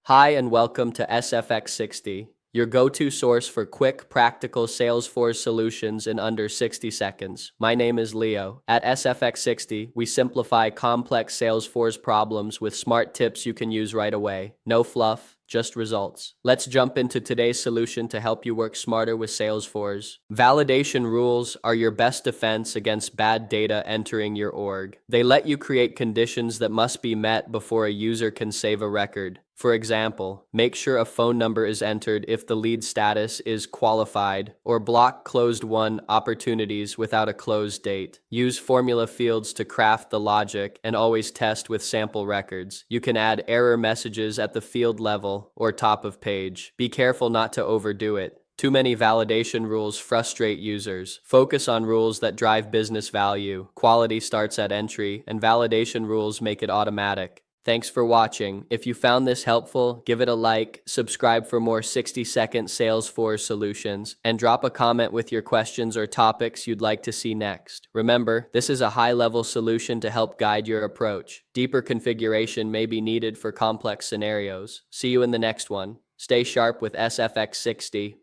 Hi and welcome to SFX60, your go-to source for quick, practical Salesforce solutions in under 60 seconds. My name is Leo. At SFX60, we simplify complex Salesforce problems with smart tips you can use right away. No fluff, just results. Let's jump into today's solution to help you work smarter with Salesforce. Validation rules are your best defense against bad data entering your org. They let you create conditions that must be met before a user can save a record. For example, make sure a phone number is entered if the lead status is qualified, or block closed-won opportunities without a close date. Use formula fields to craft the logic and always test with sample records. You can add error messages at the field level or top of page. Be careful not to overdo it. Too many validation rules frustrate users. Focus on rules that drive business value. Quality starts at entry, and validation rules make it automatic. Thanks for watching. If you found this helpful, give it a like, subscribe for more 60-second Salesforce solutions, and drop a comment with your questions or topics you'd like to see next. Remember, this is a high-level solution to help guide your approach. Deeper configuration may be needed for complex scenarios. See you in the next one. Stay sharp with SFX60.